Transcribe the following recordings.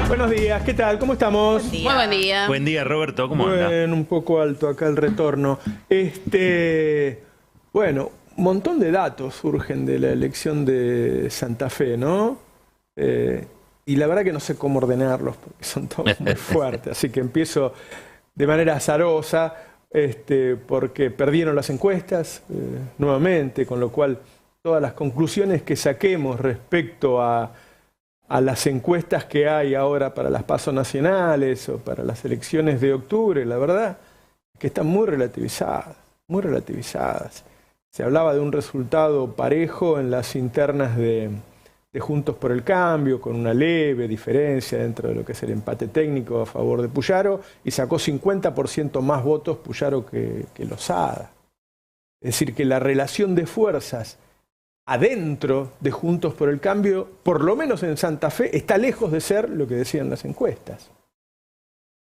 Buenos días, ¿qué tal? ¿Cómo estamos? Muy buen día. Buen día, Roberto. ¿Cómo anda? Bueno, un poco alto acá el retorno. Bueno, un montón de datos surgen de la elección de Santa Fe, ¿no? Y la verdad que no sé cómo ordenarlos porque son todos muy fuertes. Así que empiezo de manera azarosa, porque perdieron las encuestas nuevamente, con lo cual todas las conclusiones que saquemos respecto a las encuestas que hay ahora para las PASO nacionales o para las elecciones de octubre, la verdad es que están muy relativizadas, muy relativizadas. Se hablaba de un resultado parejo en las internas de Juntos por el Cambio, con una leve diferencia dentro de lo que es el empate técnico a favor de Puyaro, y sacó 50% más votos Puyaro que Lozada. Es decir, que la relación de fuerzas adentro de Juntos por el Cambio, por lo menos en Santa Fe, está lejos de ser lo que decían las encuestas.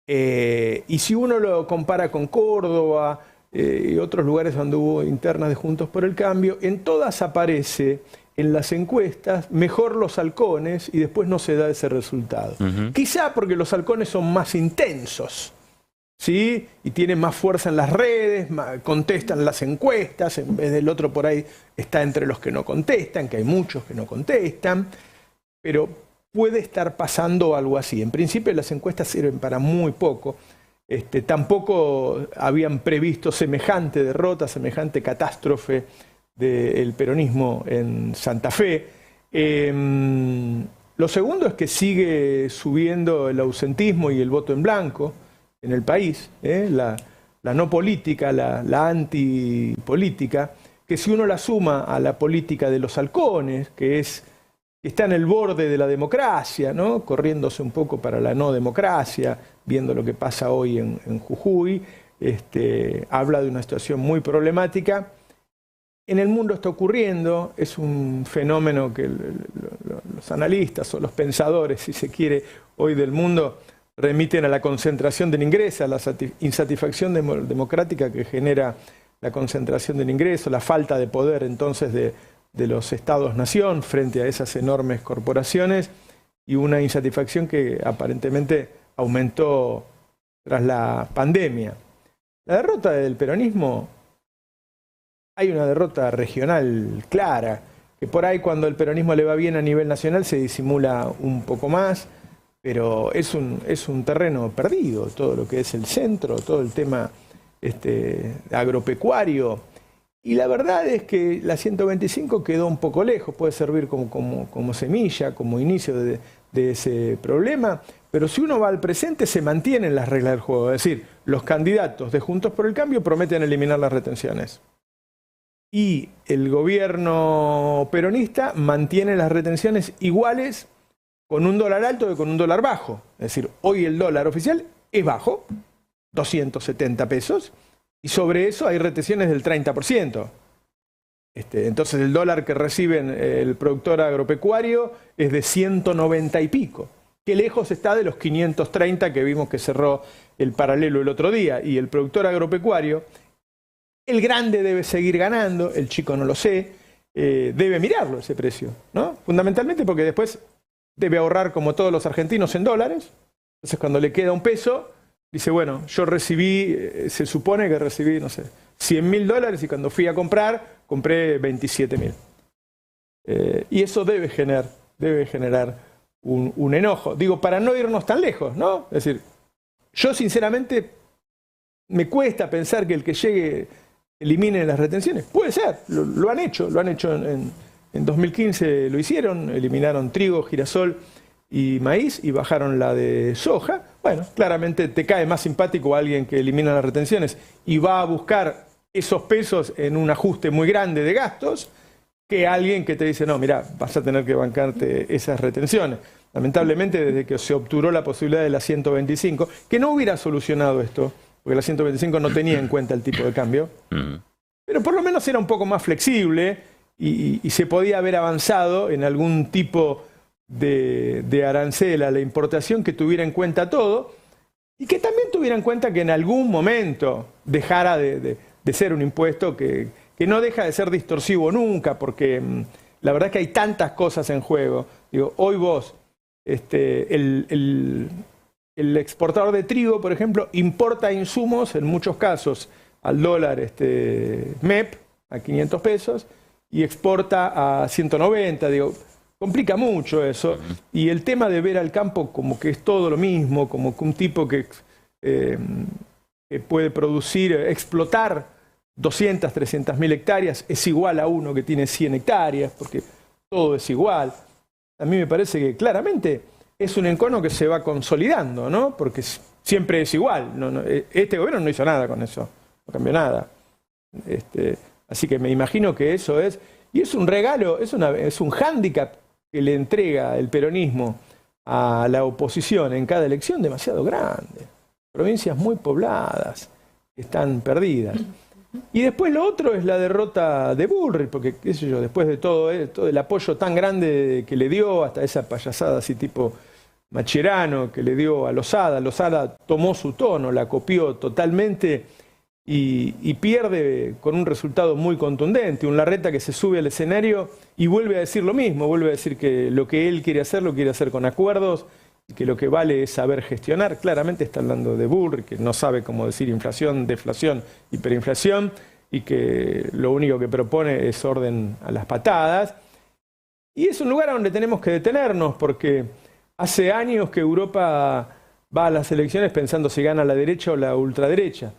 Y si uno lo compara con Córdoba y otros lugares donde hubo internas de Juntos por el Cambio, en todas aparece en las encuestas mejor los halcones y después no se da ese resultado. Quizá porque los halcones son más intensos, ¿sí? Y tienen más fuerza en las redes, contestan las encuestas, en vez del otro por ahí está entre los que no contestan, que hay muchos que no contestan, pero puede estar pasando algo así. En principio las encuestas sirven para muy poco. Tampoco habían previsto semejante derrota, semejante catástrofe del peronismo en Santa Fe. Lo segundo es que sigue subiendo el ausentismo y el voto en blanco en el país, la no política, la antipolítica, que si uno la suma a la política de los halcones, que está en el borde de la democracia, ¿no? Corriéndose un poco para la no democracia, viendo lo que pasa hoy en Jujuy, habla de una situación muy problemática. En el mundo está ocurriendo, es un fenómeno que los analistas o los pensadores, si se quiere, hoy del mundo, remiten a la concentración del ingreso, a la insatisfacción democrática que genera la concentración del ingreso, la falta de poder entonces de los estados-nación frente a esas enormes corporaciones y una insatisfacción que aparentemente aumentó tras la pandemia. La derrota del peronismo, hay una derrota regional clara, que por ahí cuando el peronismo le va bien a nivel nacional se disimula un poco más, pero es un terreno perdido, todo lo que es el centro, todo el tema agropecuario. Y la verdad es que la 125 quedó un poco lejos, puede servir como semilla, como inicio de ese problema, pero si uno va al presente se mantienen las reglas del juego. Es decir, los candidatos de Juntos por el Cambio prometen eliminar las retenciones. Y el gobierno peronista mantiene las retenciones iguales con un dólar alto que con un dólar bajo. Es decir, hoy el dólar oficial es bajo, 270 pesos, y sobre eso hay retenciones del 30%. Entonces el dólar que reciben el productor agropecuario es de 190 y pico. Qué lejos está de los 530 que vimos que cerró el paralelo el otro día. Y el productor agropecuario, el grande debe seguir ganando, el chico no lo sé, debe mirarlo ese precio, ¿no? Fundamentalmente porque después debe ahorrar como todos los argentinos en dólares. Entonces cuando le queda un peso, dice, bueno, yo recibí, se supone que recibí, no sé, $100.000 y cuando fui a comprar, compré 27.000. Y eso debe generar un enojo. Digo, para no irnos tan lejos, ¿no? Es decir, yo sinceramente me cuesta pensar que el que llegue elimine las retenciones. Puede ser, lo han hecho en 2015 lo hicieron, eliminaron trigo, girasol y maíz y bajaron la de soja. Bueno, claramente te cae más simpático alguien que elimina las retenciones y va a buscar esos pesos en un ajuste muy grande de gastos que alguien que te dice, no, mira, vas a tener que bancarte esas retenciones. Lamentablemente, desde que se obturó la posibilidad de la 125, que no hubiera solucionado esto, porque la 125 no tenía en cuenta el tipo de cambio, pero por lo menos era un poco más flexible y se podía haber avanzado en algún tipo de arancel a la importación que tuviera en cuenta todo y que también tuviera en cuenta que en algún momento dejara de ser un impuesto que no deja de ser distorsivo nunca, porque la verdad es que hay tantas cosas en juego. Digo, hoy vos el exportador de trigo, por ejemplo, importa insumos, en muchos casos, al dólar MEP, a 500 pesos, y exporta a 190, digo, complica mucho eso. Y el tema de ver al campo como que es todo lo mismo, como que un tipo que puede producir, explotar 200, 300 mil hectáreas, es igual a uno que tiene 100 hectáreas, porque todo es igual. A mí me parece que claramente es un encono que se va consolidando, ¿no? Porque siempre es igual. Este gobierno no hizo nada con eso, no cambió nada. Así que me imagino que eso es... Y es un regalo, es un hándicap que le entrega el peronismo a la oposición en cada elección demasiado grande. Provincias muy pobladas que están perdidas. Y después lo otro es la derrota de Bullrich, porque, qué sé yo, después de todo el apoyo tan grande que le dio, hasta esa payasada así tipo Macherano que le dio a Losada tomó su tono, la copió totalmente y pierde con un resultado muy contundente. Un Larreta que se sube al escenario y vuelve a decir lo mismo, vuelve a decir que lo que él quiere hacer lo quiere hacer con acuerdos, y que lo que vale es saber gestionar. Claramente está hablando de Bullrich, que no sabe cómo decir inflación, deflación, hiperinflación, y que lo único que propone es orden a las patadas. Y es un lugar donde tenemos que detenernos, porque hace años que Europa va a las elecciones pensando si gana la derecha o la ultraderecha.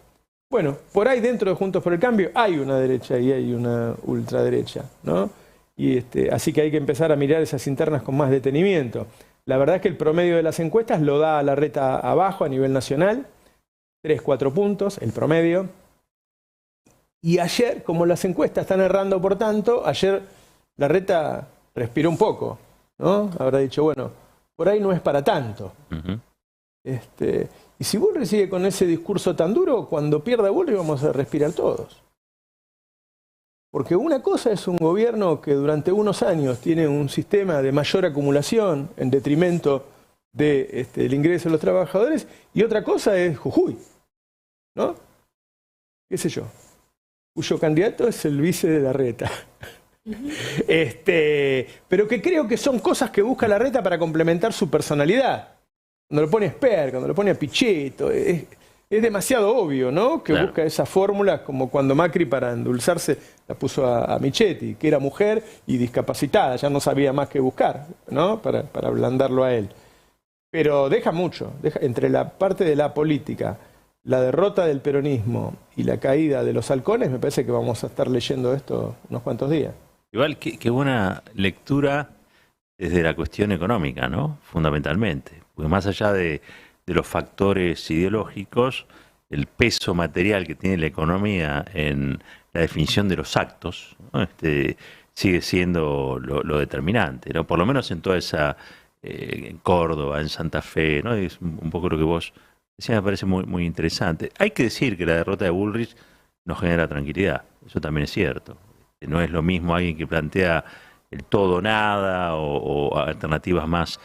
Bueno, por ahí dentro de Juntos por el Cambio hay una derecha y hay una ultraderecha, ¿no? Y así que hay que empezar a mirar esas internas con más detenimiento. La verdad es que el promedio de las encuestas lo da a Larreta abajo a nivel nacional, 3, 4 puntos, el promedio. Y ayer, como las encuestas están errando por tanto, ayer Larreta respiró un poco, ¿no? Habrá dicho, bueno, por ahí no es para tanto. Y si Bullrich sigue con ese discurso tan duro, cuando pierda Bullrich vamos a respirar todos. Porque una cosa es un gobierno que durante unos años tiene un sistema de mayor acumulación en detrimento del ingreso de los trabajadores, y otra cosa es Jujuy, ¿no? ¿Qué sé yo? Cuyo candidato es el vice de Larreta. Pero que creo que son cosas que busca Larreta para complementar su personalidad. Cuando lo pone a Esper, cuando lo pone a Pichetto, es demasiado obvio, ¿no? Que claro, busca esa fórmula, como cuando Macri para endulzarse la puso a Michetti, que era mujer y discapacitada, ya no sabía más qué buscar, ¿no? Para ablandarlo a él. Pero deja mucho, entre la parte de la política, la derrota del peronismo y la caída de los halcones, me parece que vamos a estar leyendo esto unos cuantos días. Igual, qué buena lectura desde la cuestión económica, ¿no? Fundamentalmente. Porque más allá de los factores ideológicos, el peso material que tiene la economía en la definición de los actos, ¿no? Sigue siendo lo determinante, ¿no? Por lo menos en toda esa, en Córdoba, en Santa Fe, ¿no? Es un poco lo que vos decías, me parece muy, muy interesante. Hay que decir que la derrota de Bullrich nos genera tranquilidad, eso también es cierto. No es lo mismo alguien que plantea el todo o nada o alternativas más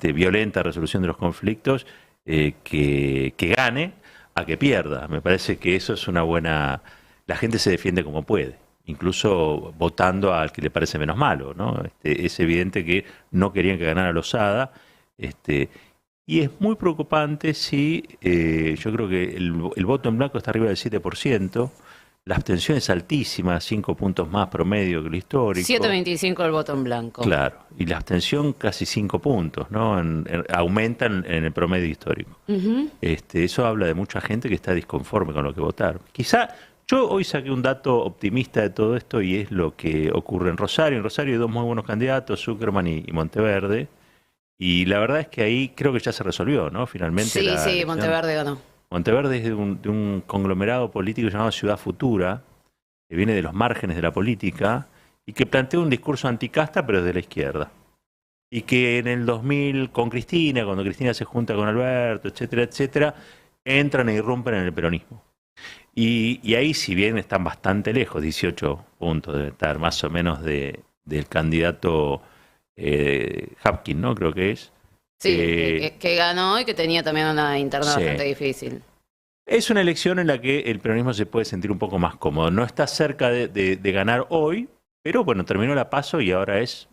violentas a resolución de los conflictos, que gane a que pierda. Me parece que eso es una buena... La gente se defiende como puede, incluso votando al que le parece menos malo, ¿no? Es evidente que no querían que ganara Losada, y es muy preocupante si yo creo que el voto en blanco está arriba del 7%, la abstención es altísima, 5 puntos más promedio que lo histórico. 7,25 el voto en blanco. Claro, y la abstención casi 5 puntos, ¿no? Aumenta en el promedio histórico. Eso habla de mucha gente que está disconforme con lo que votaron. Quizá yo hoy saqué un dato optimista de todo esto y es lo que ocurre en Rosario. En Rosario hay dos muy buenos candidatos, Zuckerman y Monteverde. Y la verdad es que ahí creo que ya se resolvió, ¿no? Finalmente. Sí, sí, Monteverde ganó. Monteverde es de un conglomerado político llamado Ciudad Futura, que viene de los márgenes de la política y que plantea un discurso anticasta, pero desde la izquierda. Y que en el 2000, con Cristina, cuando Cristina se junta con Alberto, etcétera, etcétera, entran e irrumpen en el peronismo. Y ahí, si bien están bastante lejos, 18 puntos debe estar más o menos del candidato Hapkin, ¿no? Creo que es. Sí, que ganó y que tenía también una interna bastante difícil. Es una elección en la que el peronismo se puede sentir un poco más cómodo. No está cerca de ganar hoy, pero bueno, terminó la PASO y ahora es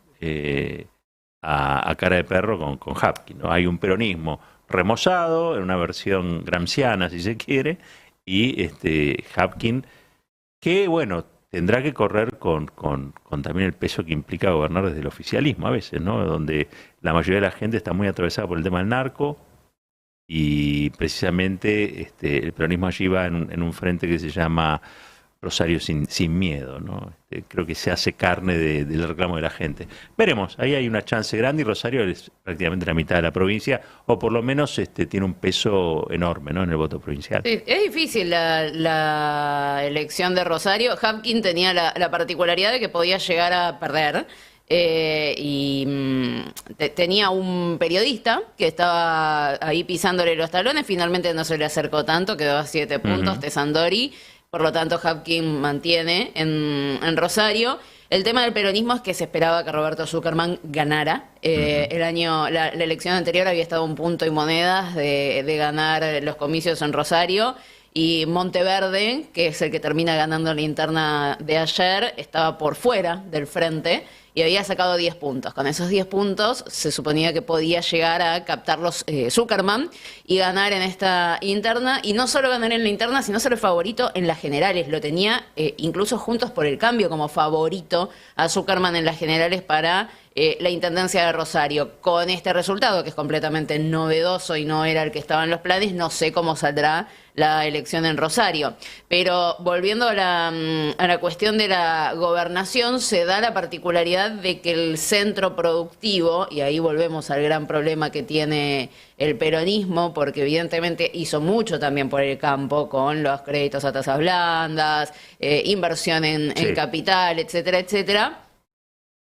a cara de perro con Hapkin, ¿no? Hay un peronismo remozado, en una versión gramsciana, si se quiere, y Hapkin, que, bueno, tendrá que correr con también el peso que implica gobernar desde el oficialismo a veces, ¿no? Donde la mayoría de la gente está muy atravesada por el tema del narco, y precisamente el peronismo allí va en un frente que se llama Rosario sin miedo, ¿no? Creo que se hace carne del reclamo de la gente. Veremos, ahí hay una chance grande, y Rosario es prácticamente la mitad de la provincia, o por lo menos tiene un peso enorme, ¿no?, en el voto provincial. Sí, es difícil la elección de Rosario. Hapkin tenía la particularidad de que podía llegar a perder. Tenía un periodista que estaba ahí pisándole los talones, finalmente no se le acercó tanto, quedó a 7 puntos, Tesandori. Por lo tanto, Hapkin mantiene en Rosario. El tema del peronismo es que se esperaba que Roberto Zuckerman ganara. La elección anterior había estado a un punto y monedas de ganar los comicios en Rosario. Y Monteverde, que es el que termina ganando la interna de ayer, estaba por fuera del frente y había sacado 10 puntos. Con esos 10 puntos se suponía que podía llegar a captarlos Zuckerman y ganar en esta interna. Y no solo ganar en la interna, sino ser el favorito en las generales. Lo tenía incluso Juntos por el Cambio como favorito a Zuckerman en las generales para la Intendencia de Rosario. Con este resultado, que es completamente novedoso y no era el que estaba en los planes, no sé cómo saldrá la elección en Rosario. Pero volviendo a la cuestión de la gobernación, se da la particularidad de que el centro productivo, y ahí volvemos al gran problema que tiene el peronismo, porque evidentemente hizo mucho también por el campo con los créditos a tasas blandas, inversión en capital, etcétera, etcétera,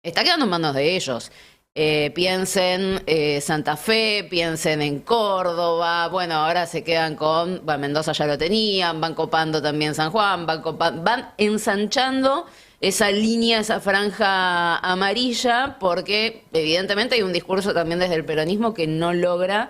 está quedando en manos de ellos. Piensen Santa Fe, piensen en Córdoba, bueno, ahora se quedan con, bueno, Mendoza ya lo tenían, van copando también San Juan, van ensanchando esa línea, esa franja amarilla, porque evidentemente hay un discurso también desde el peronismo que no logra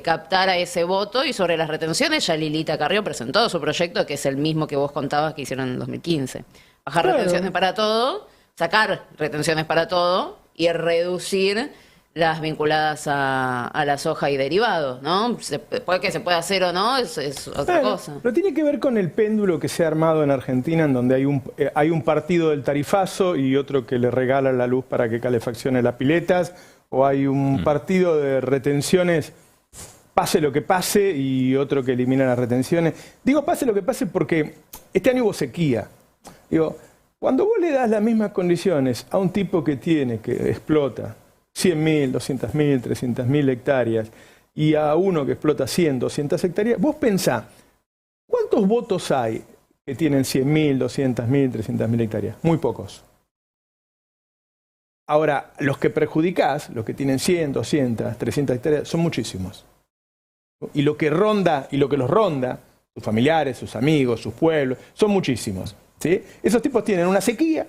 captar a ese voto. Y sobre las retenciones, ya Lilita Carrió presentó su proyecto, que es el mismo que vos contabas que hicieron en 2015. Bajar retenciones para todo, sacar retenciones para todo y reducir las vinculadas a la soja y derivados, ¿no? Puede que se pueda hacer o no, es otra cosa. Pero tiene que ver con el péndulo que se ha armado en Argentina, en donde hay un partido del tarifazo y otro que le regala la luz para que calefaccione las piletas, o hay un partido de retenciones, pase lo que pase, y otro que elimina las retenciones. Digo pase lo que pase porque este año hubo sequía. Digo, cuando vos le das las mismas condiciones a un tipo que explota 100.000, 200.000, 300.000 hectáreas, y a uno que explota 100, 200 hectáreas, vos pensá, ¿cuántos votos hay que tienen 100.000, 200.000, 300.000 hectáreas? Muy pocos. Ahora, los que perjudicás, los que tienen 100, 200, 300 hectáreas, son muchísimos. Y lo que los ronda, sus familiares, sus amigos, sus pueblos, son muchísimos. ¿Sí? Esos tipos tienen una sequía,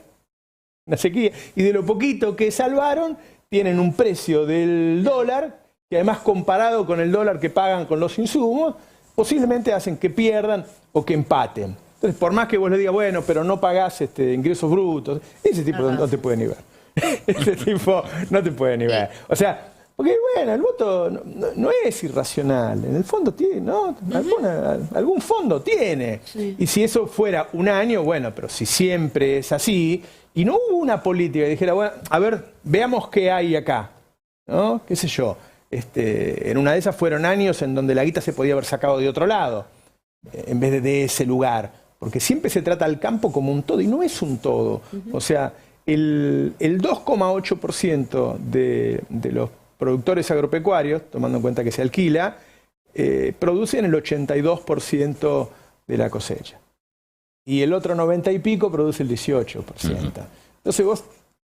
y de lo poquito que salvaron, tienen un precio del dólar, que además comparado con el dólar que pagan con los insumos, posiblemente hacen que pierdan o que empaten. Entonces, por más que vos le digas, bueno, pero no pagás ingresos brutos, ese tipo no te puede ni ver. Ese tipo no te puede ni ver. O sea, porque bueno, el voto no es irracional, en el fondo tiene, ¿no? Algún fondo tiene. Sí. Y si eso fuera un año, bueno, pero si siempre es así, y no hubo una política que dijera, bueno, a ver, veamos qué hay acá, ¿no? ¿Qué sé yo? En una de esas fueron años en donde la guita se podía haber sacado de otro lado, en vez de ese lugar, porque siempre se trata al campo como un todo, y no es un todo. O sea, el 2,8% de los productores agropecuarios, tomando en cuenta que se alquila, producen el 82% de la cosecha. Y el otro 90 y pico produce el 18%. Entonces vos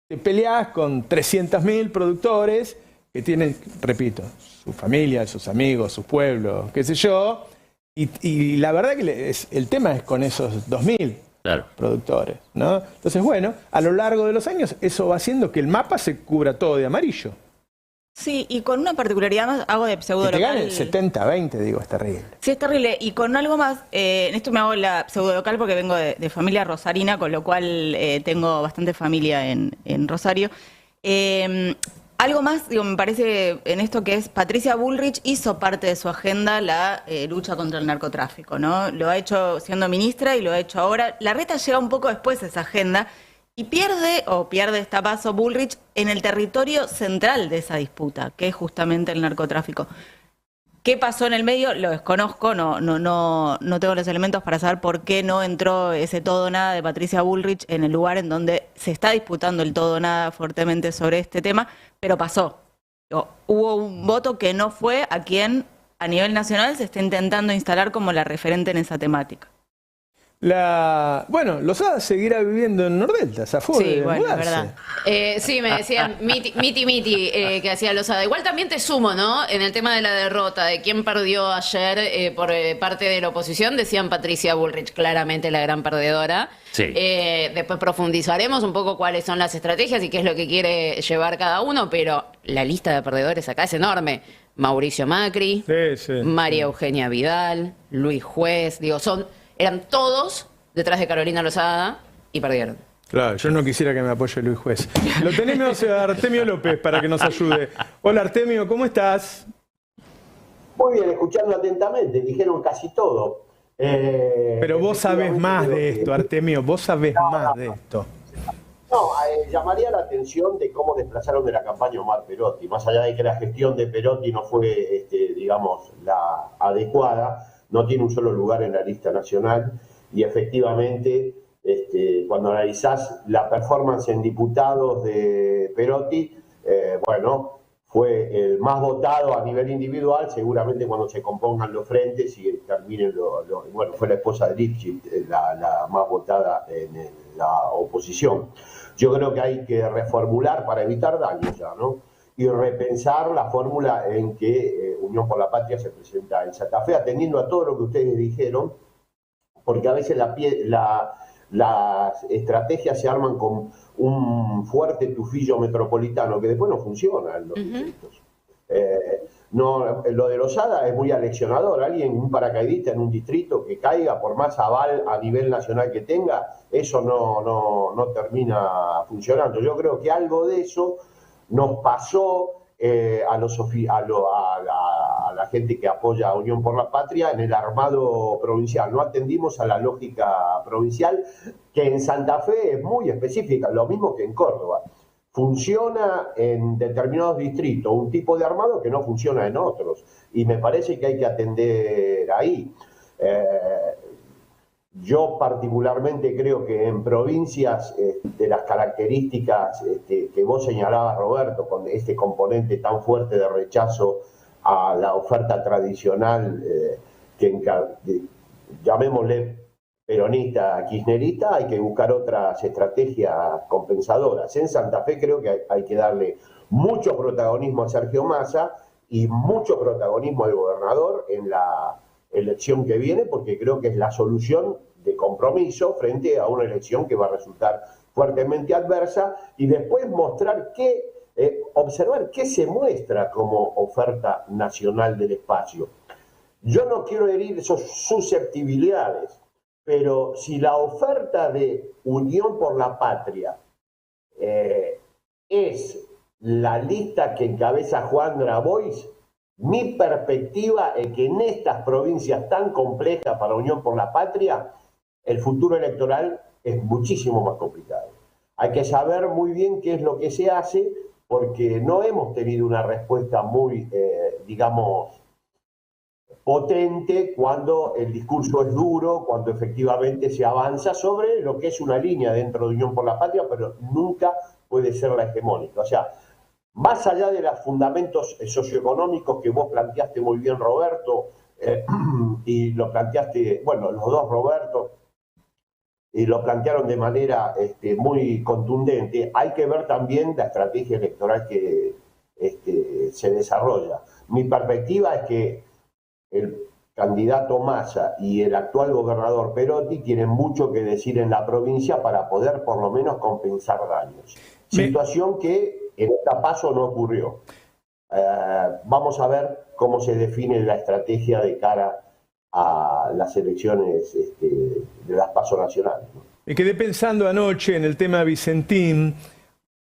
te peleás con 300.000 productores que tienen, repito, su familia, sus amigos, sus pueblos, qué sé yo, y la verdad que el tema es con esos 2.000 productores, ¿no? Entonces, bueno, a lo largo de los años eso va haciendo que el mapa se cubra todo de amarillo. Sí, y con una particularidad más, hago de pseudo local. Que te gane el 70-20, digo, es terrible. Sí, es terrible. Y con algo más, en esto me hago la pseudo local porque vengo de familia rosarina, con lo cual tengo bastante familia en Rosario. Algo más, digo, me parece en esto que es Patricia Bullrich hizo parte de su agenda la lucha contra el narcotráfico, ¿no? Lo ha hecho siendo ministra y lo ha hecho ahora. Larreta llega un poco después de esa agenda y pierde esta paso Bullrich en el territorio central de esa disputa, que es justamente el narcotráfico. ¿Qué pasó en el medio? Lo desconozco, no tengo los elementos para saber por qué no entró ese todo o nada de Patricia Bullrich en el lugar en donde se está disputando el todo o nada fuertemente sobre este tema, pero pasó. Hubo un voto que no fue a quien a nivel nacional se está intentando instalar como la referente en esa temática. Bueno, Lozada seguirá viviendo en Nordelta, zafó de bueno, es mudarse. verdad. Sí, me decían miti, que hacía Lozada. Igual también te sumo, ¿no? En el tema de la derrota, de quién perdió ayer por parte de la oposición, decían Patricia Bullrich, claramente la gran perdedora. Sí. Después profundizaremos un poco cuáles son las estrategias y qué es lo que quiere llevar cada uno, pero la lista de perdedores acá es enorme. Mauricio Macri, María Eugenia Vidal, Luis Juez, digo, eran todos detrás de Carolina Lozada y perdieron. Claro, yo no quisiera que me apoye Luis Juez. Lo tenemos a Artemio López para que nos ayude. Hola Artemio, ¿cómo estás? Muy bien, escuchando atentamente, dijeron casi todo. Pero vos sabés más de esto, Artemio, vos sabés más de esto. No, llamaría la atención de cómo desplazaron de la campaña Omar Perotti, más allá de que la gestión de Perotti no fue, digamos, la adecuada. No tiene un solo lugar en la lista nacional y efectivamente cuando analizás la performance en diputados de Perotti, bueno, fue el más votado a nivel individual, seguramente cuando se compongan los frentes y terminen bueno, fue la esposa de Lipschitz la más votada en la oposición. Yo creo que hay que reformular para evitar daños ya, ¿no? Y repensar la fórmula en que Unión por la Patria se presenta en Santa Fe, atendiendo a todo lo que ustedes dijeron, porque a veces las estrategias se arman con un fuerte tufillo metropolitano que después no funciona en los distritos. No, lo de Lozada es muy aleccionador. Un paracaidista en un distrito que caiga, por más aval a nivel nacional que tenga, eso no termina funcionando. Yo creo que algo de eso nos pasó a la gente que apoya a Unión por la Patria en el armado provincial. No atendimos a la lógica provincial, que en Santa Fe es muy específica, lo mismo que en Córdoba. Funciona en determinados distritos un tipo de armado que no funciona en otros. Y me parece que hay que atender ahí. Yo particularmente creo que en provincias de las características que vos señalabas, Roberto, con este componente tan fuerte de rechazo a la oferta tradicional, llamémosle peronista, kirchnerista, hay que buscar otras estrategias compensadoras. En Santa Fe creo que hay que darle mucho protagonismo a Sergio Massa y mucho protagonismo al gobernador en la elección que viene, porque creo que es la solución de compromiso frente a una elección que va a resultar fuertemente adversa, y después observar qué se muestra como oferta nacional del espacio. Yo no quiero herir esas susceptibilidades, pero si la oferta de Unión por la Patria es la lista que encabeza Juan Grabois, mi perspectiva es que en estas provincias tan complejas para Unión por la Patria, el futuro electoral es muchísimo más complicado. Hay que saber muy bien qué es lo que se hace, porque no hemos tenido una respuesta muy, digamos, potente cuando el discurso es duro, cuando efectivamente se avanza sobre lo que es una línea dentro de Unión por la Patria, pero nunca puede ser la hegemónica. O sea, más allá de los fundamentos socioeconómicos que vos planteaste muy bien, Roberto, y lo planteaste, bueno, los dos Roberto, y lo plantearon de manera muy contundente, hay que ver también la estrategia electoral que se desarrolla. Mi perspectiva es que el candidato Massa y el actual gobernador Perotti tienen mucho que decir en la provincia para poder por lo menos compensar daños. Situación que en esta paso no ocurrió. Vamos a ver cómo se define la estrategia de cara a las elecciones de las PASO nacionales, ¿no? Me quedé pensando anoche en el tema Vicentín.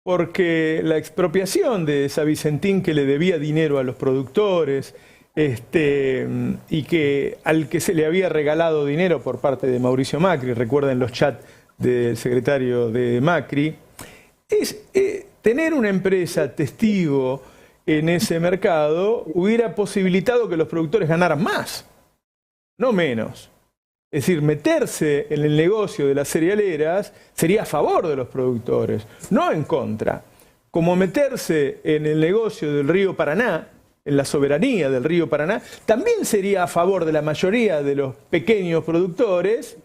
porque la expropiación de San Vicentín, que le debía dinero a los productores, y que al que se le había regalado dinero por parte de Mauricio Macri, recuerden los chats del secretario de Macri, es tener una empresa testigo en ese mercado hubiera posibilitado que los productores ganaran más, no menos. Es decir, meterse en el negocio de las cerealeras sería a favor de los productores, no en contra. Como meterse en el negocio del río Paraná, en la soberanía del río Paraná, también sería a favor de la mayoría de los pequeños productores,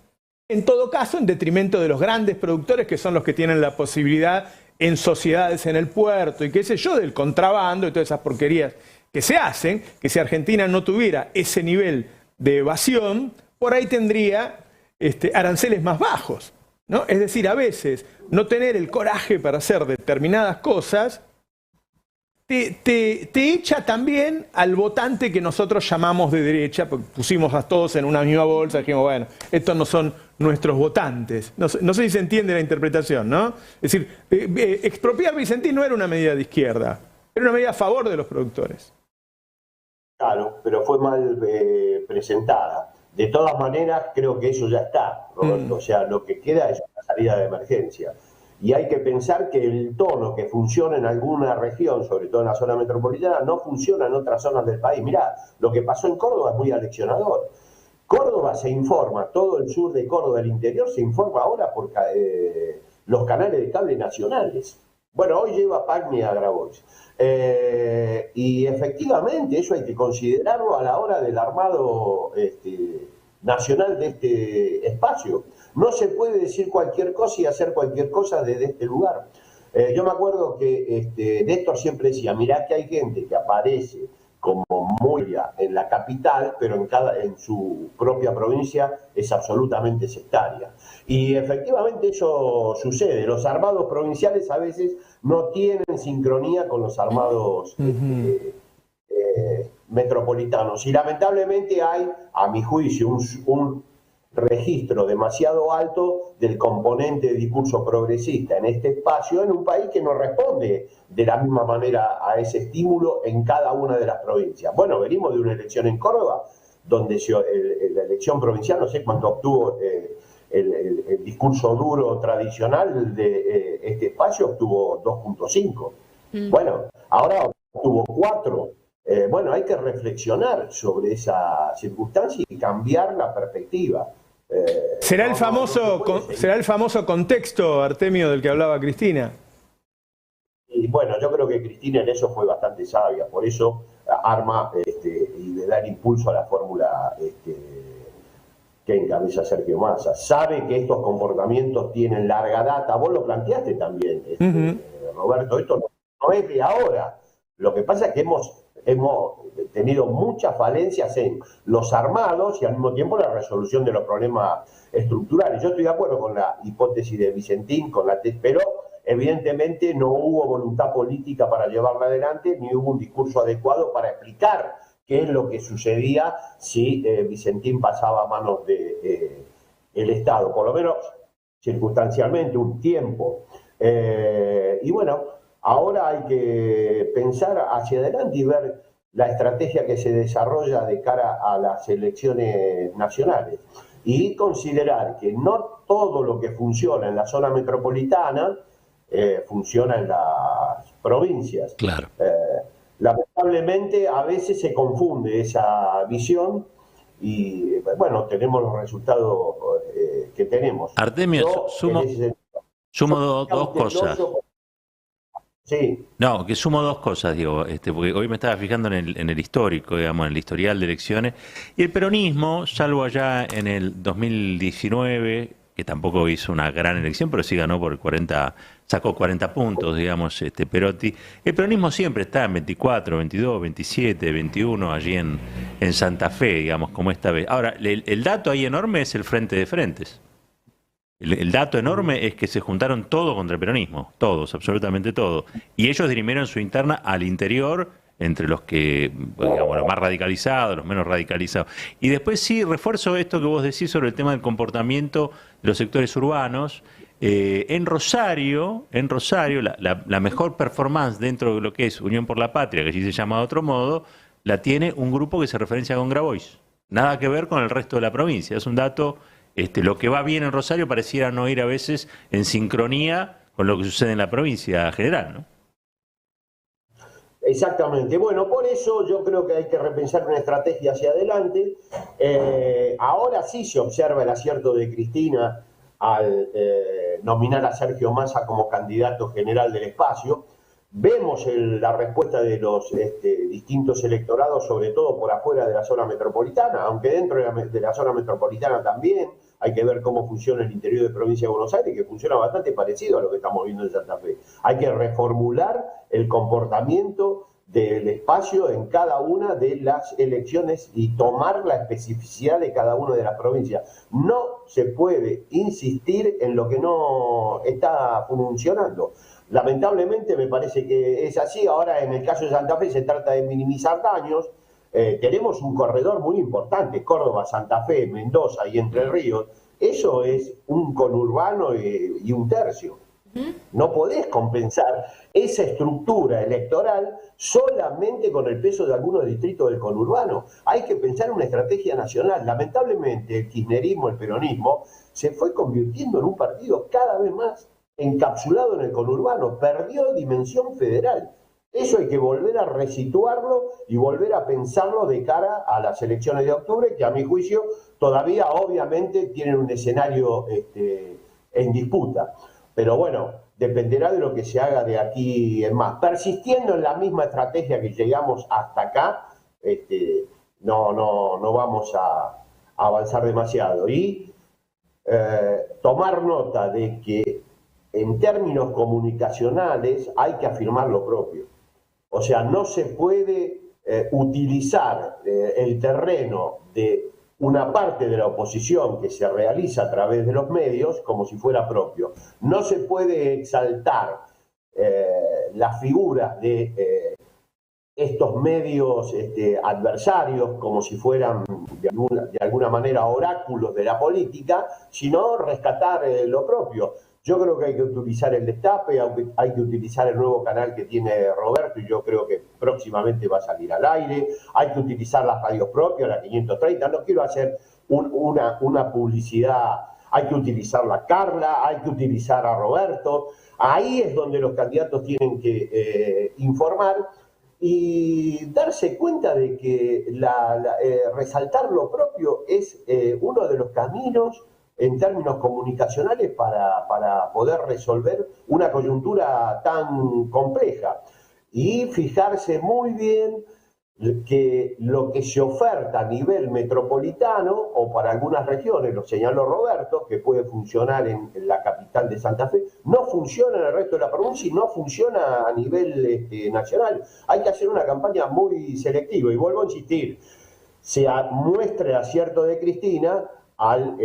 en todo caso en detrimento de los grandes productores, que son los que tienen la posibilidad en sociedades en el puerto y qué sé yo, del contrabando y todas esas porquerías que se hacen, que si Argentina no tuviera ese nivel de evasión, por ahí tendría aranceles más bajos, ¿no? Es decir, a veces no tener el coraje para hacer determinadas cosas te echa también al votante que nosotros llamamos de derecha, porque pusimos a todos en una misma bolsa, dijimos, bueno, estos no son nuestros votantes. No sé si se entiende la interpretación, ¿no? Es decir, expropiar Vicentín no era una medida de izquierda, era una medida a favor de los productores. Claro, pero fue mal presentada. De todas maneras, creo que eso ya está, Roberto. O sea, lo que queda es una salida de emergencia. Y hay que pensar que el tono que funciona en alguna región, sobre todo en la zona metropolitana, no funciona en otras zonas del país. Mirá, lo que pasó en Córdoba es muy aleccionador. Córdoba se informa, todo el sur de Córdoba, el interior, se informa ahora por los canales de cable nacionales. Bueno, hoy lleva Pagni a Grabois. Y efectivamente eso hay que considerarlo a la hora del armado nacional de este espacio. No se puede decir cualquier cosa y hacer cualquier cosa desde este lugar. Yo me acuerdo que Néstor siempre decía, mirá que hay gente que aparece como muy en la capital, pero en su propia provincia es absolutamente sectaria. Y efectivamente eso sucede. Los armados provinciales a veces no tienen sincronía con los armados metropolitanos. Y lamentablemente hay, a mi juicio, un registro demasiado alto del componente de discurso progresista en este espacio, en un país que no responde de la misma manera a ese estímulo en cada una de las provincias. Bueno, venimos de una elección en Córdoba, donde la elección provincial, no sé cuánto obtuvo el discurso duro tradicional de este espacio, obtuvo 2.5. Bueno, ahora obtuvo 4. Bueno, hay que reflexionar sobre esa circunstancia y cambiar la perspectiva. ¿Será el famoso contexto, Artemio, del que hablaba Cristina? Y bueno, yo creo que Cristina en eso fue bastante sabia, por eso arma y le da el impulso a la fórmula que encabeza Sergio Massa. Sabe que estos comportamientos tienen larga data. Vos lo planteaste también, Roberto, esto no es de ahora. Lo que pasa es que hemos tenido muchas falencias en los armados y al mismo tiempo la resolución de los problemas estructurales. Yo estoy de acuerdo con la hipótesis de Vicentín, pero evidentemente no hubo voluntad política para llevarla adelante, ni hubo un discurso adecuado para explicar qué es lo que sucedía si Vicentín pasaba a manos del Estado, por lo menos circunstancialmente, un tiempo. Y bueno, ahora hay que pensar hacia adelante y ver la estrategia que se desarrolla de cara a las elecciones nacionales y considerar que no todo lo que funciona en la zona metropolitana funciona en las provincias. Claro. Lamentablemente a veces se confunde esa visión y bueno, tenemos los resultados que tenemos. Artemio, sumo dos cosas. Sí. No, que sumo dos cosas, digo, porque hoy me estaba fijando en el histórico, digamos, en el historial de elecciones, y el peronismo, salvo allá en el 2019, que tampoco hizo una gran elección, pero sí ganó por sacó 40 puntos, digamos, Perotti, el peronismo siempre está en 24, 22, 27, 21, allí en Santa Fe, digamos, como esta vez. Ahora, el dato ahí enorme es el frente de frentes. El dato enorme es que se juntaron todos contra el peronismo, todos, absolutamente todos. Y ellos dirimieron su interna al interior, entre los que, digamos, los más radicalizados, los menos radicalizados. Y después sí, refuerzo esto que vos decís sobre el tema del comportamiento de los sectores urbanos. En Rosario, la mejor performance dentro de lo que es Unión por la Patria, que allí se llama de otro modo, la tiene un grupo que se referencia con Grabois. Nada que ver con el resto de la provincia. Es un dato, lo que va bien en Rosario pareciera no ir a veces en sincronía con lo que sucede en la provincia general, ¿no? Exactamente. Bueno, por eso yo creo que hay que repensar una estrategia hacia adelante. Ahora sí se observa el acierto de Cristina al nominar a Sergio Massa como candidato general del espacio. Vemos la respuesta de los distintos electorados, sobre todo por afuera de la zona metropolitana, aunque dentro de la zona metropolitana también hay que ver cómo funciona el interior de provincia de Buenos Aires, que funciona bastante parecido a lo que estamos viendo en Santa Fe. Hay que reformular el comportamiento del espacio en cada una de las elecciones y tomar la especificidad de cada una de las provincias. No se puede insistir en lo que no está funcionando. Lamentablemente me parece que es así. Ahora en el caso de Santa Fe se trata de minimizar daños. Tenemos un corredor muy importante, Córdoba, Santa Fe, Mendoza y Entre Ríos. Eso es un conurbano y un tercio. No podés compensar esa estructura electoral solamente con el peso de algunos distritos del conurbano. Hay que pensar una estrategia nacional. Lamentablemente el kirchnerismo, el peronismo, se fue convirtiendo en un partido cada vez más encapsulado en el conurbano. Perdió dimensión federal. Eso hay que volver a resituarlo y volver a pensarlo de cara a las elecciones de octubre, que a mi juicio todavía obviamente tienen un escenario en disputa. Pero bueno, dependerá de lo que se haga de aquí en más. Persistiendo en la misma estrategia que llegamos hasta acá, no vamos a avanzar demasiado. Y tomar nota de que en términos comunicacionales hay que afirmar lo propio. O sea, no se puede utilizar el terreno de una parte de la oposición que se realiza a través de los medios como si fuera propio. No se puede exaltar las figuras de estos medios adversarios como si fueran de alguna manera oráculos de la política, sino rescatar lo propio. Yo creo que hay que utilizar el destape, hay que utilizar el nuevo canal que tiene Roberto y yo creo que próximamente va a salir al aire. Hay que utilizar las radios propias, la 530. No quiero hacer una publicidad. Hay que utilizar la Carla, hay que utilizar a Roberto. Ahí es donde los candidatos tienen que informar y darse cuenta de que resaltar lo propio es uno de los caminos en términos comunicacionales para poder resolver una coyuntura tan compleja. Y fijarse muy bien que lo que se oferta a nivel metropolitano o para algunas regiones, lo señaló Roberto, que puede funcionar en la capital de Santa Fe, no funciona en el resto de la provincia y no funciona a nivel nacional. Hay que hacer una campaña muy selectiva y vuelvo a insistir, se muestre el acierto de Cristina al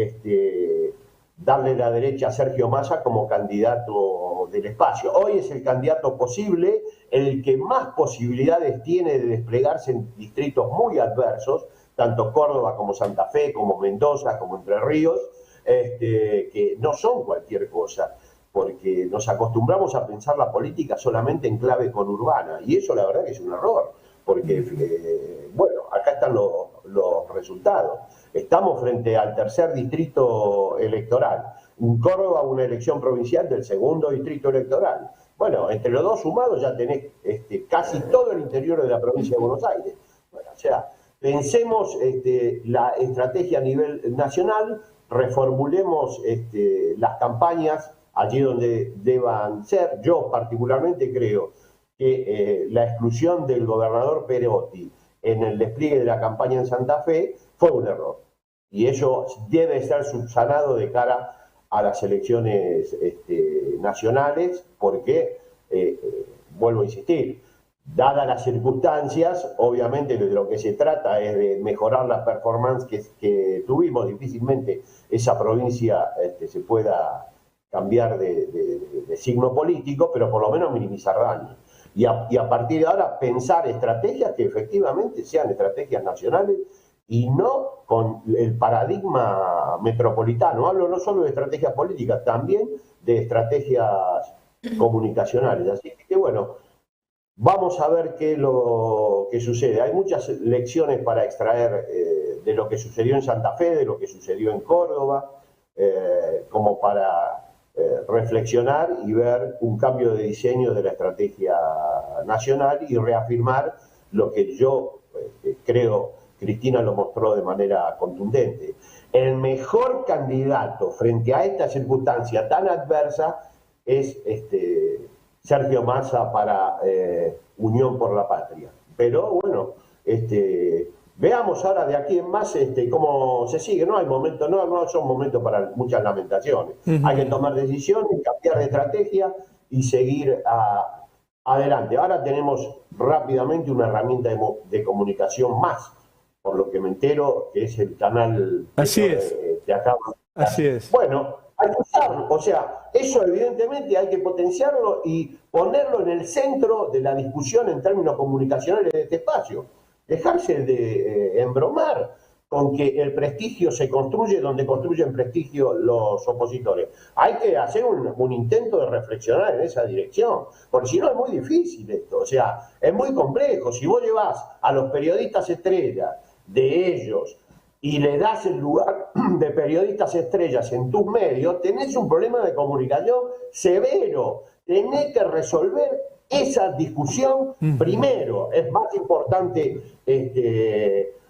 darle la derecha a Sergio Massa como candidato del espacio. Hoy es el candidato posible, el que más posibilidades tiene de desplegarse en distritos muy adversos, tanto Córdoba como Santa Fe, como Mendoza, como Entre Ríos, que no son cualquier cosa, porque nos acostumbramos a pensar la política solamente en clave conurbana, y eso la verdad que es un error, porque, bueno, acá están los resultados. Estamos frente al tercer distrito electoral. En Córdoba, una elección provincial del segundo distrito electoral. Bueno, entre los dos sumados ya tenés casi todo el interior de la provincia de Buenos Aires. Bueno, o sea, pensemos la estrategia a nivel nacional, reformulemos las campañas allí donde deban ser. Yo particularmente creo que la exclusión del gobernador Perotti en el despliegue de la campaña en Santa Fe fue un error. Y eso debe ser subsanado de cara a las elecciones nacionales, porque, vuelvo a insistir, dadas las circunstancias, obviamente de lo que se trata es de mejorar la performance que tuvimos. Difícilmente esa provincia se pueda cambiar de signo político, pero por lo menos minimizar daños. Y a partir de ahora pensar estrategias que efectivamente sean estrategias nacionales y no con el paradigma metropolitano. Hablo no solo de estrategias políticas, también de estrategias comunicacionales. Así que bueno, vamos a ver qué es lo que sucede. Hay muchas lecciones para extraer de lo que sucedió en Santa Fe, de lo que sucedió en Córdoba, como para reflexionar y ver un cambio de diseño de la estrategia nacional y reafirmar lo que yo creo Cristina lo mostró de manera contundente. El mejor candidato frente a esta circunstancia tan adversa es Sergio Massa para Unión por la Patria. Pero bueno, veamos ahora de aquí en más cómo se sigue. No hay momento, no son momentos para muchas lamentaciones. Hay que tomar decisiones, cambiar de estrategia y seguir adelante. Ahora tenemos rápidamente una herramienta de comunicación más, por lo que me entero, que es el canal de acá. Así es. Bueno, hay que usarlo. O sea, eso evidentemente hay que potenciarlo y ponerlo en el centro de la discusión en términos comunicacionales de este espacio. Dejarse de embromar con que el prestigio se construye donde construyen prestigio los opositores. Hay que hacer un intento de reflexionar en esa dirección, porque si no es muy difícil esto. O sea, es muy complejo. Si vos llevas a los periodistas estrellas de ellos y le das el lugar de periodistas estrellas en tus medios, tenés un problema de comunicación severo. Tenés que resolver esa discusión primero. Es más importante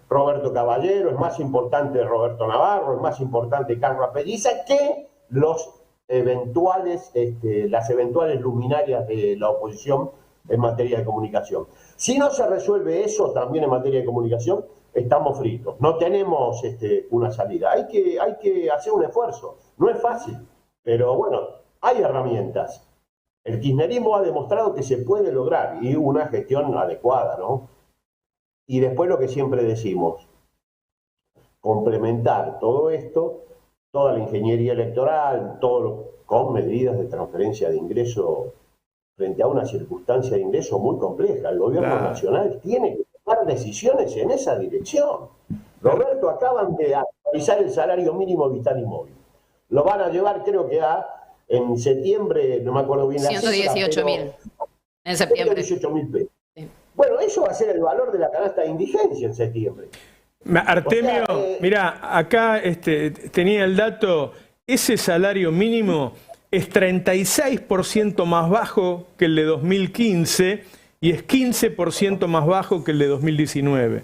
Roberto Caballero, es más importante Roberto Navarro, es más importante Carla Pelliza que las eventuales luminarias de la oposición en materia de comunicación. Si no se resuelve eso también en materia de comunicación, estamos fritos. No tenemos una salida. Hay que hacer un esfuerzo. No es fácil, pero bueno, hay herramientas. El kirchnerismo ha demostrado que se puede lograr y una gestión adecuada, ¿no? Y después lo que siempre decimos, complementar todo esto, toda la ingeniería electoral, con medidas de transferencia de ingreso frente a una circunstancia de ingreso muy compleja. El gobierno nacional tiene que tomar decisiones en esa dirección. Roberto, acaban de actualizar el salario mínimo vital y móvil. Lo van a llevar, creo que en septiembre, no me acuerdo bien la cifra, 118.000 en septiembre. 118.000 pesos. Sí. Bueno, eso va a ser el valor de la canasta de indigencia en septiembre. Artemio, mirá, acá tenía el dato, ese salario mínimo es 36% más bajo que el de 2015 y es 15% más bajo que el de 2019.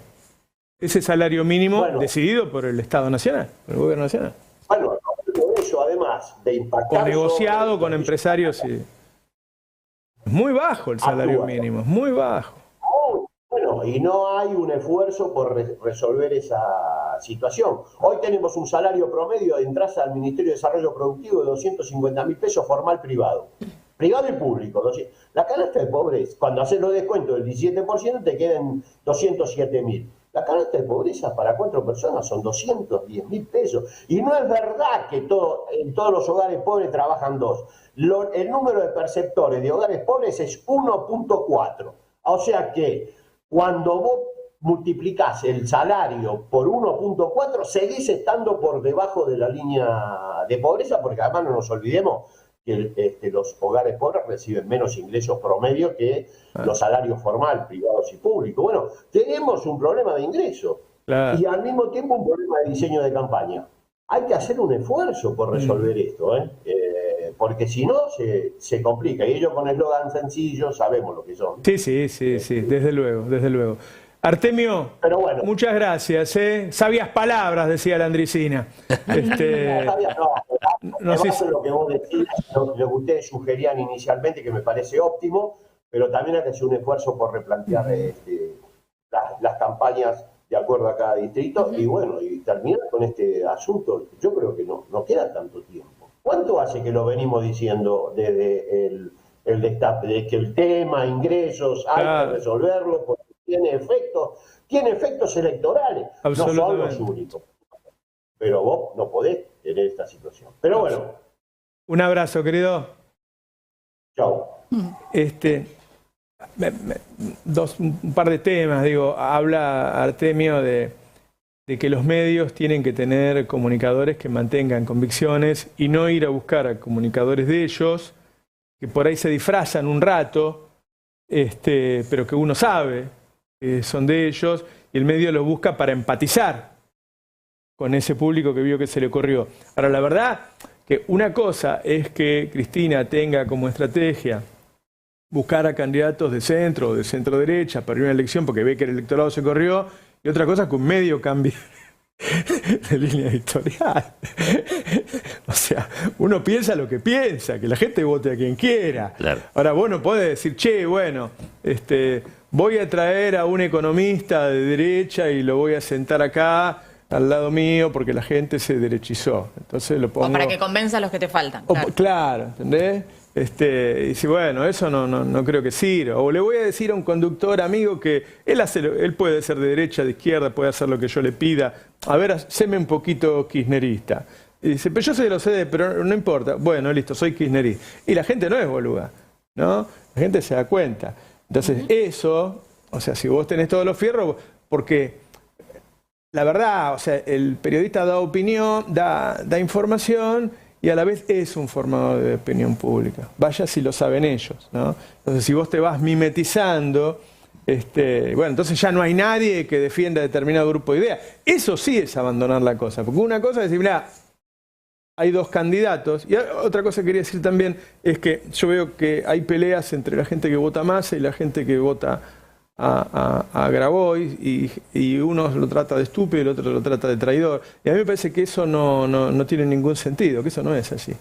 Ese salario mínimo decidido por el Estado Nacional, por el Gobierno Nacional. Bueno, eso además de impactar... O negociado con empresarios, sí. Es muy bajo el salario mínimo, es muy bajo. Bueno, y no hay un esfuerzo por resolver esa situación. Hoy tenemos un salario promedio de entrada al Ministerio de Desarrollo Productivo de 250.000 pesos formal privado. Privado y público. La canasta de pobreza, cuando haces los descuentos del 17%, te quedan 207.000. La canasta de pobreza para 4 personas son 210.000 pesos. Y no es verdad que en todos los hogares pobres trabajan 2. El número de perceptores de hogares pobres es 1.4. O sea que cuando vos multiplicás el salario por 1.4, seguís estando por debajo de la línea de pobreza, porque además no nos olvidemos que los hogares pobres reciben menos ingresos promedio que los salarios formales, privados y públicos. Bueno, tenemos un problema de ingresos y al mismo tiempo un problema de diseño de campaña. Hay que hacer un esfuerzo por resolver esto, porque si no se complica. Y ellos con eslogan sencillos sabemos lo que son. Sí, desde luego, desde luego. Artemio, pero bueno, muchas gracias. Sabias palabras, decía la Andricina. No sé lo que vos decís, lo que ustedes sugerían inicialmente, que me parece óptimo, pero también hay que hacer un esfuerzo por replantear las campañas de acuerdo a cada distrito y bueno, y terminar con este asunto. Yo creo que no queda tanto tiempo. ¿Cuánto hace que lo venimos diciendo desde el destape? De que el tema ingresos hay que resolverlo porque tiene efectos electorales, no son los únicos. Pero vos no podés tener esta situación. Pero bueno. Un abrazo, querido. Chao. Un par de temas, habla Artemio de de que los medios tienen que tener comunicadores que mantengan convicciones y no ir a buscar a comunicadores de ellos, que por ahí se disfrazan un rato, pero que uno sabe que son de ellos, y el medio los busca para empatizar con ese público que vio que se le corrió. Ahora, la verdad que una cosa es que Cristina tenga como estrategia buscar a candidatos de centro o de centro derecha para ir a una elección porque ve que el electorado se corrió, y otra cosa es que un medio cambie de línea editorial. O sea, uno piensa lo que piensa, que la gente vote a quien quiera. Claro. Ahora, vos no podés decir, che, bueno, voy a traer a un economista de derecha y lo voy a sentar acá al lado mío porque la gente se derechizó. Entonces lo pongo... O para que convenza a los que te faltan. Claro, ¿entendés? Y si bueno, eso no creo que sirva. O le voy a decir a un conductor amigo que él puede ser de derecha, de izquierda, puede hacer lo que yo le pida. A ver, séme un poquito kirchnerista. Y dice, pero yo soy de los CD, pero no importa. Bueno, listo, soy kirchnerista. Y la gente no es boluda, ¿no? La gente se da cuenta. Entonces, eso, o sea, si vos tenés todos los fierros, porque la verdad, o sea, el periodista da opinión, da información, y a la vez es un formador de opinión pública. Vaya si lo saben ellos, ¿no? Entonces, si vos te vas mimetizando, bueno, entonces ya no hay nadie que defienda determinado grupo de ideas. Eso sí es abandonar la cosa. Porque una cosa es decir, mirá, hay dos candidatos. Y otra cosa que quería decir también es que yo veo que hay peleas entre la gente que vota a Massa y la gente que vota a Grabois, y uno lo trata de estúpido y el otro lo trata de traidor. Y a mí me parece que eso no tiene ningún sentido, que eso no es así.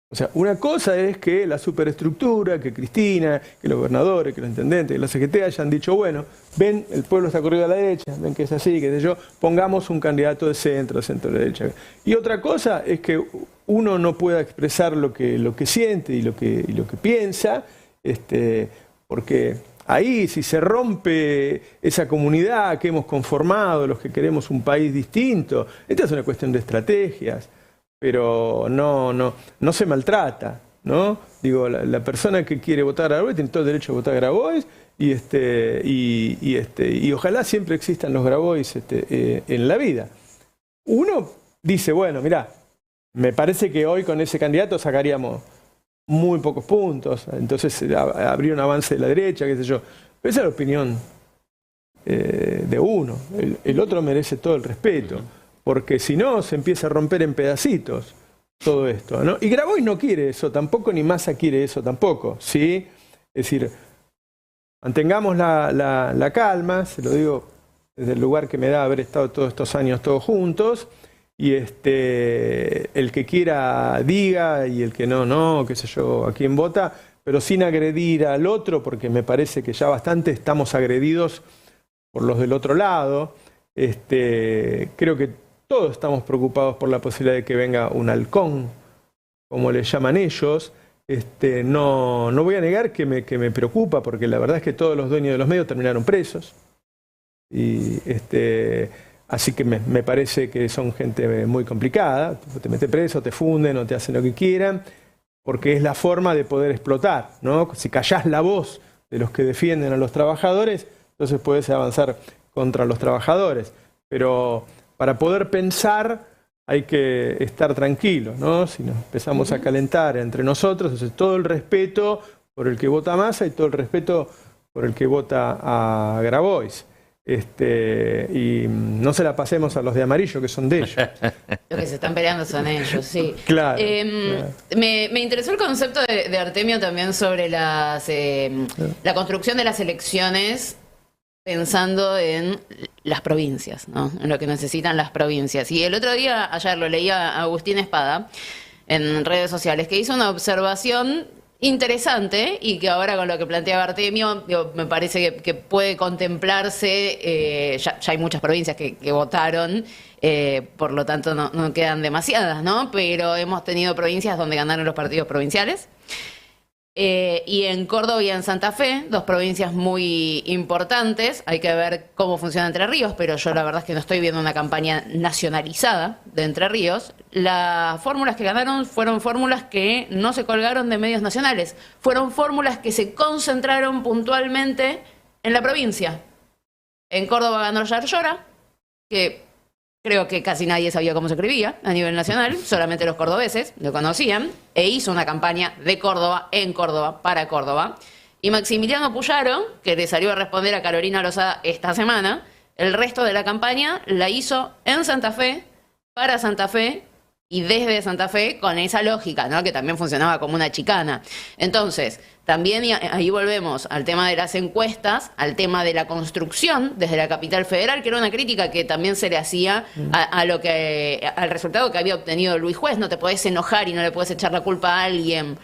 O sea, una cosa es que la superestructura, que Cristina, que los gobernadores, que los intendentes, que la CGT hayan dicho, bueno, ven, el pueblo está corrido a la derecha, ven que es así, que sé yo, pongamos un candidato de centro derecha. Y otra cosa es que uno no pueda expresar lo que siente y lo que piensa, porque ahí, si se rompe esa comunidad que hemos conformado, los que queremos un país distinto, esta es una cuestión de estrategias, pero no se maltrata, ¿no? Digo, la persona que quiere votar a Grabois tiene todo el derecho a votar a Grabois, y ojalá siempre existan los Grabois en la vida. Uno dice, bueno, mirá, me parece que hoy con ese candidato sacaríamos muy pocos puntos, entonces habría un avance de la derecha, qué sé yo. Pero esa es la opinión de uno. El otro merece todo el respeto, porque si no se empieza a romper en pedacitos todo esto, ¿no? Y Grabois no quiere eso tampoco, ni Massa quiere eso tampoco, ¿sí? Es decir, mantengamos la calma, se lo digo desde el lugar que me da haber estado todos estos años todos juntos, y el que quiera diga, y el que no, qué sé yo, a quién vota, pero sin agredir al otro, porque me parece que ya bastante estamos agredidos por los del otro lado. Creo que todos estamos preocupados por la posibilidad de que venga un halcón, como le llaman ellos. No voy a negar que me preocupa, porque la verdad es que todos los dueños de los medios terminaron presos. Y así que me parece que son gente muy complicada. Te meten preso, te funden o te hacen lo que quieran, porque es la forma de poder explotar, ¿no? Si callás la voz de los que defienden a los trabajadores, entonces puedes avanzar contra los trabajadores. Pero para poder pensar hay que estar tranquilos, ¿no? Si nos empezamos a calentar entre nosotros, entonces todo el respeto por el que vota a Massa y todo el respeto por el que vota a Grabois. Y no se la pasemos a los de amarillo, que son de ellos. Los que se están peleando son ellos, sí. Claro. Me interesó el concepto de Artemio también sobre la construcción de las elecciones, pensando en las provincias, ¿no? En lo que necesitan las provincias. Y el otro día, ayer lo leía a Agustín Espada en redes sociales, que hizo una observación interesante y que ahora con lo que planteaba Artemio, me parece que puede contemplarse. Ya hay muchas provincias que votaron, por lo tanto no quedan demasiadas, ¿no? Pero hemos tenido provincias donde ganaron los partidos provinciales. Y en Córdoba y en Santa Fe, dos provincias muy importantes. Hay que ver cómo funciona Entre Ríos, pero yo la verdad es que no estoy viendo una campaña nacionalizada de Entre Ríos. Las fórmulas que ganaron fueron fórmulas que no se colgaron de medios nacionales. Fueron fórmulas que se concentraron puntualmente en la provincia. En Córdoba ganó Yarlora, que Creo que casi nadie sabía cómo se escribía a nivel nacional, solamente los cordobeses lo conocían, e hizo una campaña de Córdoba, en Córdoba, para Córdoba. Y Maximiliano Puyaro, que le salió a responder a Carolina Lozada esta semana, el resto de la campaña la hizo en Santa Fe, para Santa Fe y desde Santa Fe, con esa lógica, ¿no? Que también funcionaba como una chicana. Entonces, también y ahí volvemos al tema de las encuestas, al tema de la construcción desde la capital federal, que era una crítica que también se le hacía al resultado que había obtenido Luis Juez. No te podés enojar y no le podés echar la culpa a alguien,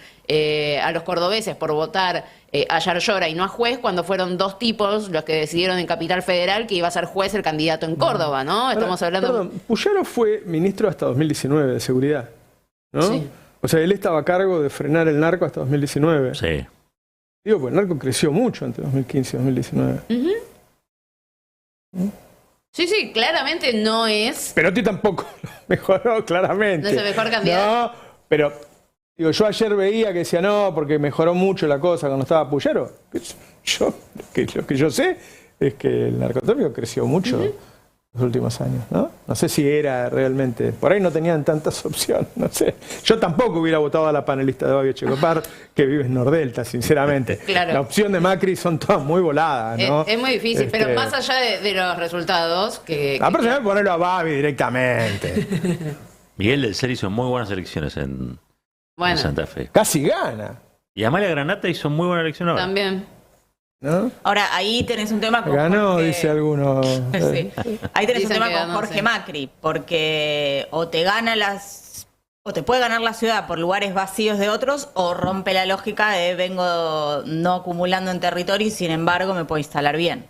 a los cordobeses, por votar a Yarlora y no a Juez, cuando fueron dos tipos los que decidieron en capital federal que iba a ser Juez el candidato en Córdoba, ¿no? Estamos hablando... Perdón, Puyaro fue ministro hasta 2019 de Seguridad, ¿no? Sí. O sea, él estaba a cargo de frenar el narco hasta 2019. Sí. Digo, pues el narco creció mucho entre 2015 y 2019. Sí, sí, claramente no es... Perotti tampoco mejoró, claramente. No es el mejor candidato. No, pero digo, yo ayer veía que decía no, porque mejoró mucho la cosa cuando estaba Puyaro. Lo que yo sé es que el narcotráfico creció mucho los últimos años, ¿no? No sé si era realmente... Por ahí no tenían tantas opciones, no sé. Yo tampoco hubiera votado a la panelista de Babio Checopar, que vive en Nordelta, sinceramente. Claro. La opción de Macri son todas muy voladas, ¿no? Es muy difícil, pero más allá de los resultados... La próxima vez ponerlo a Babi directamente. Miguel del Cer hizo muy buenas elecciones en Santa Fe. Casi gana, Y Amalia Granata hizo muy buena elección ahora. También. ¿no? Ahora, ahí tenés un tema con Ganó, Jorge... dice alguno. Sí. Ahí tenés un Dicen tema que con ganó, Jorge sí. Macri, porque o te gana o te puede ganar la ciudad por lugares vacíos de otros, o rompe la lógica de vengo no acumulando en territorio y sin embargo me puedo instalar bien.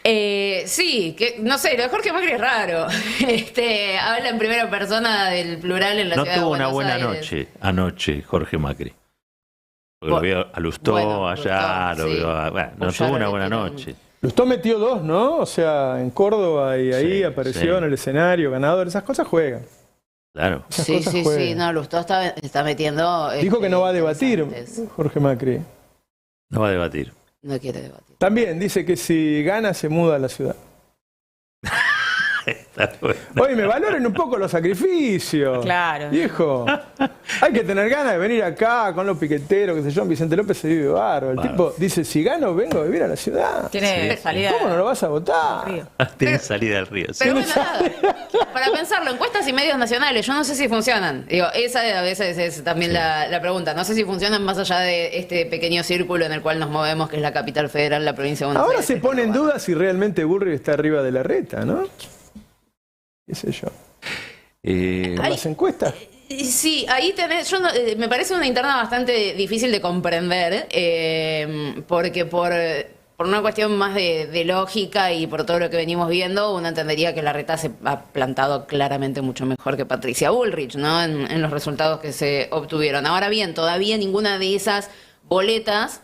Sí, que no sé, lo de Jorge Macri es raro. Habla en primera persona del plural en la No ciudad de tuvo una Buenos buena Aires. noche anoche Jorge Macri. Porque lo veo a Lustó Bueno, allá, Lustó, lo sí. veo bueno, no Puyaro tuvo una le buena tiró noche. Lustó metió 2, ¿no? O sea, en Córdoba y ahí Sí, apareció sí. en el escenario, ganador. Esas cosas juegan. Claro. Esas Sí, cosas sí, juegan. sí, no, Lustó está metiendo... Dijo que no va a debatir interesantes. Jorge Macri. No va a debatir. No quiere debatir. También dice que si gana se muda a la ciudad. Está bueno. Oye, me valoren un poco los sacrificios. Claro. Viejo, hay que tener ganas de venir acá con los piqueteros, qué sé yo. Vicente López se vive bárbaro. El Bárbaro. tipo dice, si gano, vengo a vivir a la ciudad. Tiene Sí. salida. ¿Cómo no lo vas a votar? Río. Tiene salida del río. sí. Pero bueno, nada, para pensarlo, encuestas y medios nacionales, yo no sé si funcionan. Digo, esa a veces es también la pregunta. No sé si funcionan más allá de este pequeño círculo en el cual nos movemos, que es la capital federal, la provincia de Buenos Ahora Aires. se pone en duda si realmente Bullrich está arriba de la reta, ¿no? ¿Qué sé yo? Por las encuestas. Sí, ahí tenés, me parece una interna bastante difícil de comprender, porque por una cuestión más de lógica y por todo lo que venimos viendo, uno entendería que Larreta se ha plantado claramente mucho mejor que Patricia Bullrich, ¿no? En los resultados que se obtuvieron. Ahora bien, todavía ninguna de esas boletas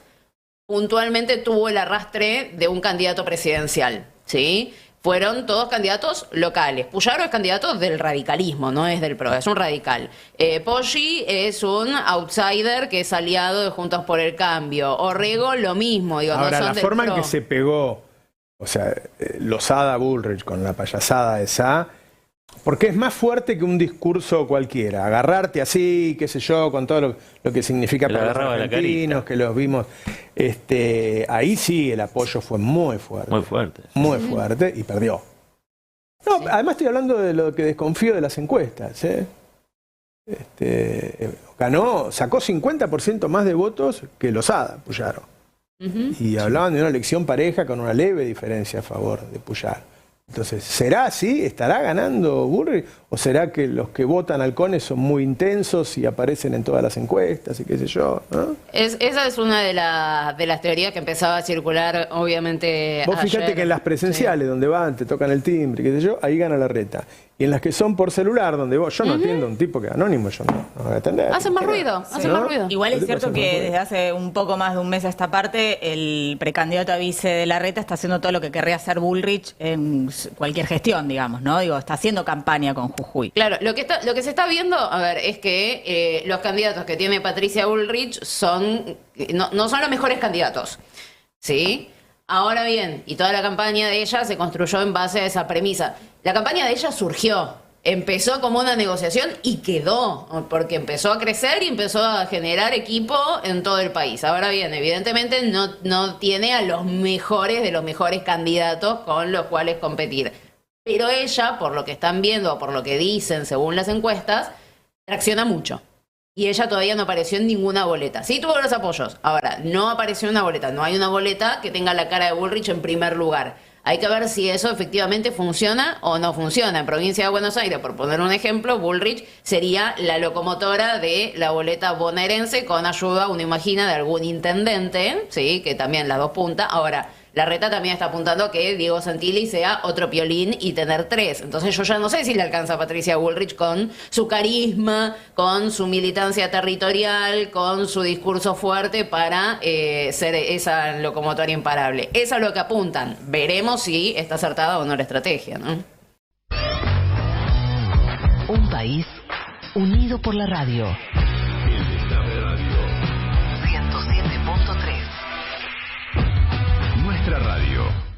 puntualmente tuvo el arrastre de un candidato presidencial, ¿sí? Fueron todos candidatos locales. Puyaro es candidato del radicalismo, no es del PRO, es un radical. Poggi es un outsider que es aliado de Juntos por el Cambio. Orrego lo mismo, digo, Ahora, no son la del forma en PRO. que se pegó, o sea, Lozada Bullrich con la payasada esa, porque es más fuerte que un discurso cualquiera. Agarrarte así, qué sé yo, con todo lo que significa Que le para los agarraba la argentinos, carita. que los vimos. Ahí sí el apoyo fue muy fuerte. Muy fuerte. Muy fuerte y perdió. No, además estoy hablando de lo que desconfío de las encuestas. Ganó, sacó 50% más de votos que Lozada, Puyaro. Y hablaban de una elección pareja con una leve diferencia a favor de Puyaro. Entonces, ¿será así? ¿Estará ganando Bullrich? ¿O será que los que votan halcones son muy intensos y aparecen en todas las encuestas y qué sé yo? ¿No? Esa es una de las teorías que empezaba a circular, obviamente, Vos fíjate ayer. que en las presenciales, donde van, te tocan el timbre, qué sé yo, ahí gana Larreta. Y en las que son por celular, donde vos, yo no atiendo a un tipo que es anónimo, yo no voy a atender. Hacen más ruido, hacen ¿No? más ruido. Igual es Los cierto tipos que hacen desde hace un poco más de un mes a esta parte, el precandidato a vice de Larreta está haciendo todo lo que querría hacer Bullrich en cualquier gestión, digamos, ¿no? Digo, está haciendo campaña con Jujuy. Claro, lo que se está viendo, a ver, es que los candidatos que tiene Patricia Bullrich no son los mejores candidatos, ¿sí? Ahora bien, y toda la campaña de ella se construyó en base a esa premisa. La campaña de ella surgió, empezó como una negociación y quedó, porque empezó a crecer y empezó a generar equipo en todo el país. Ahora bien, evidentemente no tiene a los mejores de los mejores candidatos con los cuales competir. Pero ella, por lo que están viendo, por lo que dicen según las encuestas, tracciona mucho. Y ella todavía no apareció en ninguna boleta. Sí tuvo los apoyos. Ahora, no apareció en una boleta. No hay una boleta que tenga la cara de Bullrich en primer lugar. Hay que ver si eso efectivamente funciona o no funciona. En Provincia de Buenos Aires, por poner un ejemplo, Bullrich sería la locomotora de la boleta bonaerense con ayuda, uno imagina, de algún intendente, ¿sí? Que también las dos puntas. Ahora, Larreta también está apuntando a que Diego Santilli sea otro Piolín y tener 3. Entonces yo ya no sé si le alcanza a Patricia Bullrich con su carisma, con su militancia territorial, con su discurso fuerte para ser esa locomotora imparable. Eso es lo que apuntan. Veremos si está acertada o no la estrategia, ¿no? Un país unido por la radio. El Destape Radio. 107.3. Nuestra radio.